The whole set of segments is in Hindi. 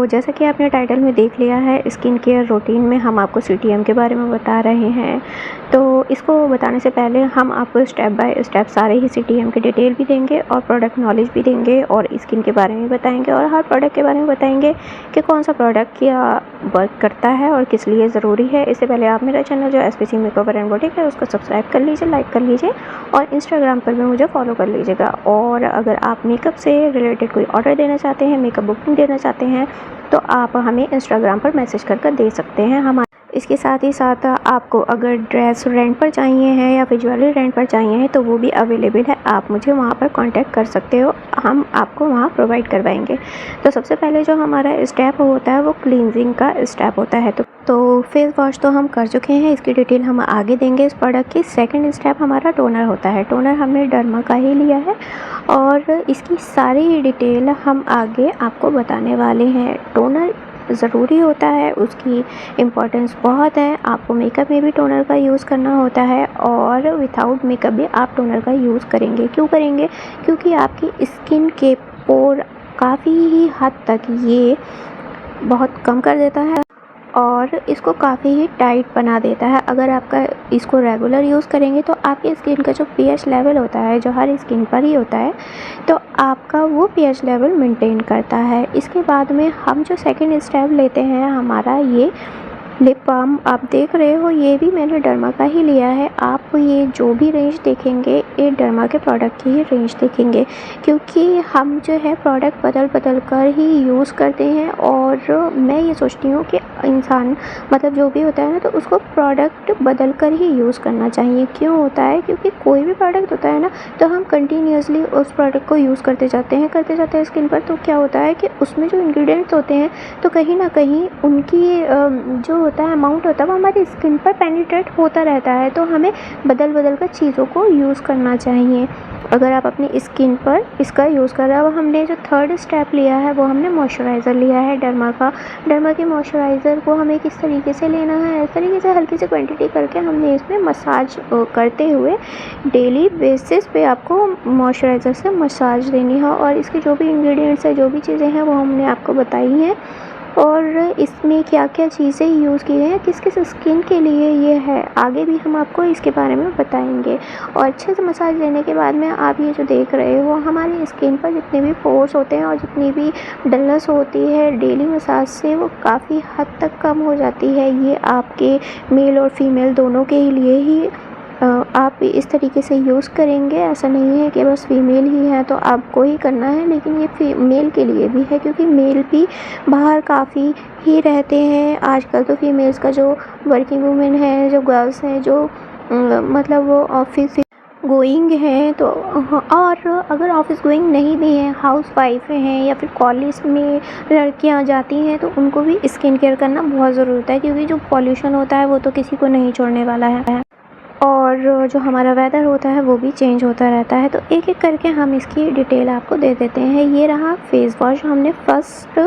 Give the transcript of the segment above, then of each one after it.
जैसा कि आपने टाइटल में देख लिया है, स्किन केयर रूटीन में हम आपको सीटीएम के बारे में बता रहे हैं। तो इसको बताने से पहले हम आपको स्टेप बाय स्टेप सारे ही सीटीएम की डिटेल भी देंगे और प्रोडक्ट नॉलेज भी देंगे और स्किन के बारे में बताएंगे और हर प्रोडक्ट के बारे में बताएंगे कि कौन सा प्रोडक्ट क्या वर्क करता है और किस लिए ज़रूरी है। इससे पहले आप मेरा चैनल जो एसपीसी मेकओवर एंड बुटीक है उसको सब्सक्राइब कर लीजिए, लाइक कर लीजिए और इंस्टाग्राम पर भी मुझे फॉलो कर लीजिएगा। और अगर आप मेकअप से रिलेटेड कोई ऑर्डर देना चाहते हैं, मेकअप बुकिंग देना चाहते हैं, तो आप हमें इंस्टाग्राम पर मैसेज कर दे सकते हैं। इसके साथ ही साथ आपको अगर ड्रेस रेंट पर चाहिए है या फिर ज्वेलरी रेंट पर चाहिए है तो वो भी अवेलेबल है, आप मुझे वहाँ पर कांटेक्ट कर सकते हो, हम आपको वहाँ प्रोवाइड करवाएंगे। तो सबसे पहले जो हमारा स्टेप होता है वो क्लींजिंग का स्टेप होता है। तो फेस वॉश तो हम कर चुके हैं, इसकी डिटेल हम आगे देंगे इस प्रोडक्ट की। सेकंड स्टेप हमारा टोनर होता है। टोनर हमने डर्मा का ही लिया है और इसकी सारी डिटेल हम आगे आपको बताने वाले हैं। टोनर ज़रूरी होता है, उसकी इम्पोर्टेंस बहुत है। आपको मेकअप में भी टोनर का यूज़ करना होता है और विदाउट मेकअप भी आप टोनर का यूज़ करेंगे। क्यों करेंगे? क्योंकि आपकी स्किन के पोर काफ़ी ही हद तक ये बहुत कम कर देता है और इसको काफ़ी ही टाइट बना देता है। अगर आपका इसको रेगुलर यूज़ करेंगे तो आपकी स्किन का जो पीएच लेवल होता है, जो हर स्किन पर ही होता है, तो आपका वो पीएच लेवल मेंटेन करता है। इसके बाद में हम जो सेकंड स्टेप लेते हैं हमारा ये लिप बाम आप देख रहे हो, ये भी मैंने डर्मा का ही लिया है। आप ये जो भी रेंज देखेंगे ये डर्मा के प्रोडक्ट की ही रेंज देखेंगे, क्योंकि हम जो है प्रोडक्ट बदल कर ही यूज़ करते हैं। और मैं ये सोचती हूँ कि इंसान मतलब जो भी होता है ना, तो उसको प्रोडक्ट बदल कर ही यूज़ करना चाहिए। क्यों होता है? क्योंकि कोई भी प्रोडक्ट होता है ना, तो हम कंटिन्यूसली उस प्रोडक्ट को यूज़ करते जाते हैं स्किन पर, तो क्या होता है कि उसमें जो इंग्रेडिएंट्स होते हैं तो कहीं ना कहीं उनकी जो होता है अमाउंट होता है वो हमारी स्किन पर पेनिट्रेट होता रहता है। तो हमें बदल कर चीज़ों को यूज़ करना चाहिए। अगर आप अपनी स्किन पर इसका यूज़ कर रहे हो, हमने जो थर्ड स्टेप लिया है वो हमने मॉइस्चराइज़र लिया है डर्मा का। डर्मा के मॉइस्चराइज़र को हमें किस तरीके से लेना है, इस तरीके से हल्की सी क्वांटिटी करके हमने इसमें मसाज करते हुए डेली बेसिस पे आपको मॉइस्चराइज़र से मसाज देनी है। और इसके जो भी इंग्रेडिएंट्स है, जो भी चीज़ें हैं वो हमने आपको बताई हैं और इसमें क्या क्या चीज़ें यूज़ की गई हैं, किस किस स्किन के लिए ये है, आगे भी हम आपको इसके बारे में बताएंगे। और अच्छे से मसाज लेने के बाद में आप ये जो देख रहे हो, हमारी स्किन पर जितने भी पोर्स होते हैं और जितनी भी डलनेस होती है, डेली मसाज से वो काफ़ी हद तक कम हो जाती है। ये आपके मेल और फीमेल दोनों के लिए ही आप इस तरीके से यूज़ करेंगे। ऐसा नहीं है कि बस फीमेल ही है तो आपको ही करना है, लेकिन ये मेल के लिए भी है, क्योंकि मेल भी बाहर काफ़ी ही रहते हैं आजकल। तो फीमेल्स का जो वर्किंग वुमेन है, जो गर्ल्स हैं, जो मतलब वो ऑफिस गोइंग है, तो और अगर ऑफिस गोइंग नहीं भी है, हाउस वाइफ हैं या फिर कॉलेज में लड़कियां जाती हैं, तो उनको भी स्किन केयर करना बहुत ज़रूरी होता है, क्योंकि जो पॉल्यूशन होता है वो तो किसी को नहीं छोड़ने वाला है और जो हमारा वेदर होता है वो भी चेंज होता रहता है। तो एक एक करके हम इसकी डिटेल आपको दे देते हैं। ये रहा फेस वॉश, हमने फर्स्ट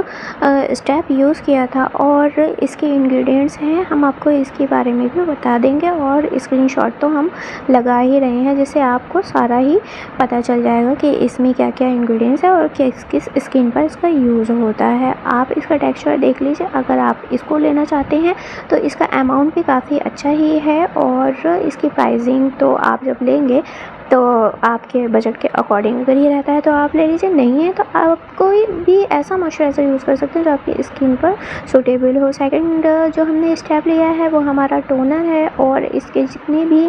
स्टेप यूज़ किया था और इसके इंग्रेडिएंट्स हैं, हम आपको इसके बारे में भी बता देंगे और स्क्रीनशॉट तो हम लगा ही रहे हैं, जिससे आपको सारा ही पता चल जाएगा कि इसमें क्या क्या इंग्रेडिएंट्स है और किस किस स्किन पर इसका यूज़ होता है। आप इसका टेक्सचर देख लीजिए। अगर आप इसको लेना चाहते हैं तो इसका अमाउंट भी काफ़ी अच्छा ही है और इसकी प्राइसिंग तो आप जब लेंगे तो आपके बजट के अकॉर्डिंग अगर ये रहता है तो आप ले लीजिए, नहीं है तो आप कोई भी ऐसा मॉइस्चराइज़र यूज़ कर सकते हैं जो आपकी स्किन पर सूटेबल हो। सेकंड जो हमने स्टेप लिया है वो हमारा टोनर है और इसके जितने भी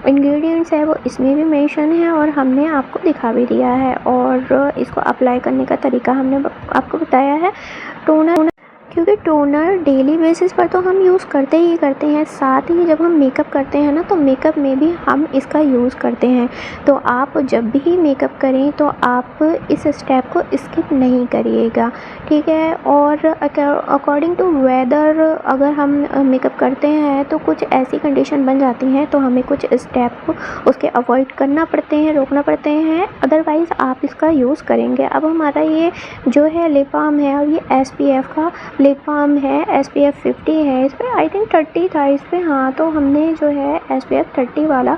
इंग्रेडिएंट्स है वो इसमें भी मेंशन है और हमने आपको दिखा भी दिया है और इसको अप्लाई करने का तरीका हमने आपको बताया है। टोनर, क्योंकि टोनर डेली बेसिस पर तो हम यूज़ करते ही करते हैं, साथ ही जब हम मेकअप करते हैं ना, तो मेकअप में भी हम इसका यूज़ करते हैं। तो आप जब भी मेकअप करें तो आप इस स्टेप को स्किप नहीं करिएगा, ठीक है। और अकॉर्डिंग टू वेदर अगर हम मेकअप करते हैं तो कुछ ऐसी कंडीशन बन जाती हैं तो हमें कुछ स्टेप उसके अवॉइड करना पड़ते हैं, रोकना पड़ते हैं, अदरवाइज़ आप इसका यूज़ करेंगे। अब हमारा ये जो है लिप बाम है और ये SPF का लिप बाम है, SPF 50 है, इस पर आई थिंक 30 था इस पर, हाँ। तो हमने जो है SPF 30 वाला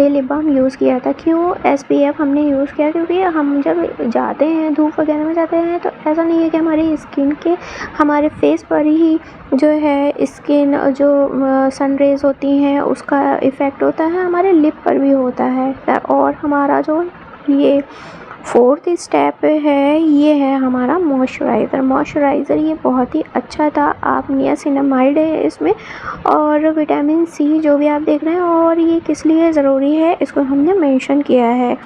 ये लिप बाम यूज़ किया था। क्यों SPF हमने यूज़ किया, क्योंकि हम जब जाते हैं धूप वगैरह में जाते हैं तो ऐसा नहीं है कि हमारी स्किन के हमारे फेस पर ही जो है स्किन जो सन रेज़ होती हैं उसका इफ़ेक्ट होता है, हमारे लिप पर भी होता है। और हमारा जो ये 4th स्टेप है ये है हमारा मॉइस्चराइज़र। ये बहुत ही अच्छा था। आप नियासिनामाइड है इसमें और विटामिन C जो भी आप देख रहे हैं, और ये किस लिए ज़रूरी है इसको हमने मेंशन किया है।